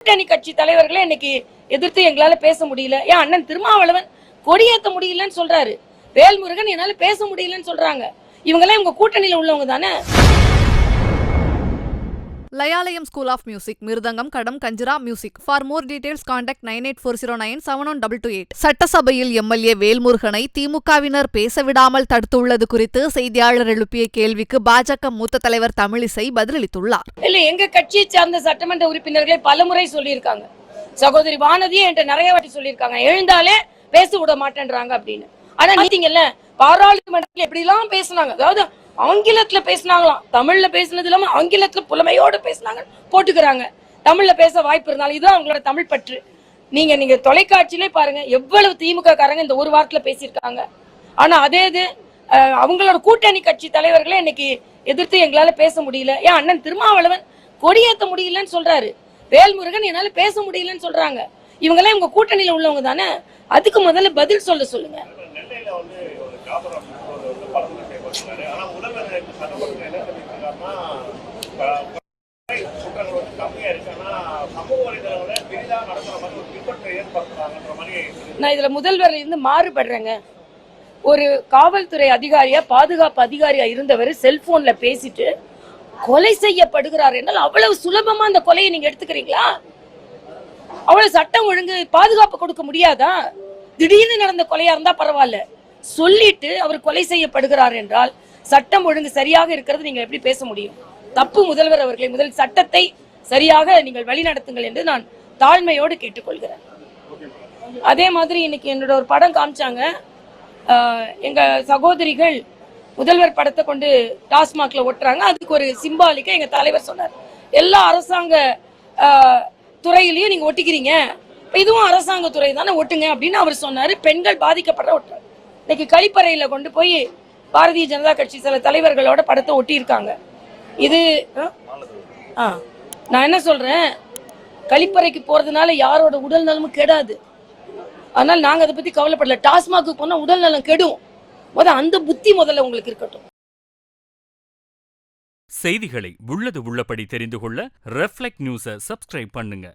கூட்டணி கட்சி தலைவர்களே இன்னைக்கு எதிர்த்து எங்களால பேச முடியல. ஏன் அண்ணன் திருமாவளவன் கொடியேற்ற முடியலன்னு சொல்றாரு, வேல்முருகன் என்னால பேச முடியலன்னு சொல்றாங்க. இவங்கெல்லாம் இவங்க கூட்டணியில உள்ளவங்க தானே. Layalayam School of Music, Mirdangam, Kadam, Kanjira, Music. For more details, contact 9840971228. சட்டசபையில் எம்எல்ஏ வேல்முருகனை திமுகவினர் பேசவிடாமல் தடுத்துள்ளது குறித்து செய்தியாளர் எழுப்பிய கேள்விக்கு பாஜக மூத்த தலைவர் தமிழிசை பதிலளித்துள்ளார். இல்ல, எங்க கட்சியை சார்ந்த சட்டமன்ற உறுப்பினர்களை பலமுறை சொல்லியிருக்காங்க. சகோதரி வானதியே என்கிட்ட நிறைய வாட்டி சொல்லியிருக்காங்க, எழுந்தாலே பேச விட மாட்டேன்றாங்க அப்படின்னு. ஆனா நீங்கல்ல பாராளுமன்றத்தில் எப்படி எல்லாம் பேசினாங்க, அதாவது ஆங்கிலத்துல பேசினாங்களாம், தமிழ்ல பேசினது இல்லாம ஆங்கிலத்துல புலமையோடு பேசினாங்க போட்டுக்கிறாங்க. தமிழ்ல பேச வாய்ப்பு இருந்தாலும் இதுதான் அவங்களோட தமிழ் பற்று. நீங்க தொலைக்காட்சியிலே பாருங்க, எவ்வளவு திமுக காரங்க இந்த ஒரு வாரத்துல பேசியிருக்காங்க. ஆனா அதே இது அவங்களோட கூட்டணி கட்சி தலைவர்களே இன்னைக்கு எதிர்த்து எங்களால பேச முடியல. ஏன் அண்ணன் திருமாவளவன் கொடியேற்ற முடியலன்னு சொல்றாரு, வேல்முருகன் என்னால பேச முடியலன்னு சொல்றாங்க. இவங்கெல்லாம் இவங்க கூட்டணியில உள்ளவங்க தானே. அதுக்கு முதல்ல பதில் சொல்லுங்க. நான் இதுல முதல்வர் இருந்து மாறுபடுறேங்க. ஒரு காவல்துறை அதிகாரியா பாதுகாப்பு அதிகாரியா இருந்தவர் செல்போன்ல பேசிட்டு கொலை செய்யப்படுகிறார் என்றால் அவ்வளவு சுலபமா அந்த கொலையை நீங்க எடுத்துக்கிறீங்களா? அவ்வளவு சட்டம் ஒழுங்கு பாதுகாப்பு கொடுக்க முடியாதா? திடீர்னு நடந்த கொலையா இருந்தா பரவாயில்ல, சொல்லிட்டு அவர் கொலை செய்யப்படுகிறார் என்றால் சட்டம் ஒழுங்கு சரியாக இருக்கிறது நீங்க எப்படி பேச முடியும்? தப்பு முதல்வர் அவர்களை, முதல் சட்டத்தை சரியாக நீங்கள் வழிநடத்துங்கள் என்று நான் தாழ்மையோடு கேட்டுக்கொள்கிறேன். அதே மாதிரி இன்னைக்கு என்னோட ஒரு படம் காமிச்சாங்க, எங்க சகோதரிகள் முதல்வர் படத்தை கொண்டு டாஸ்மாக்ல ஒட்டுறாங்க. அதுக்கு ஒரு சிம்பாலிக்கா எங்க தலைவர் சொன்னார், எல்லா அரசாங்க துறையிலையும் நீங்க ஒட்டிக்கிறீங்க, இதுவும் அரசாங்க துறை தானே, ஒட்டுங்க அப்படின்னு அவர் சொன்னாரு. பெண்கள் பாதிக்கப்படுற ஒட்டுறாங்க. இன்னைக்கு கழிப்பறையில கொண்டு போய் பாரதிய ஜனதா கட்சி சில தலைவர்களோட படத்தை ஒட்டியிருக்காங்க. இது நான் என்ன சொல்றேன், கழிப்பறைக்கு போறதுனால யாரோட உடல் நலமும் கெடாது. அதனால நாங்க அதை பத்தி கவலைப்படல. டாஸ்மாக்கு போனா உடல் நலம் கெடும். அந்த புத்தி முதல்ல உங்களுக்கு இருக்கட்டும். செய்திகளை உள்ளது உள்ளபடி தெரிந்து கொள்ள ரெஃப்ளெக்ட் நியூஸை சப்ஸ்கிரைப் பண்ணுங்க.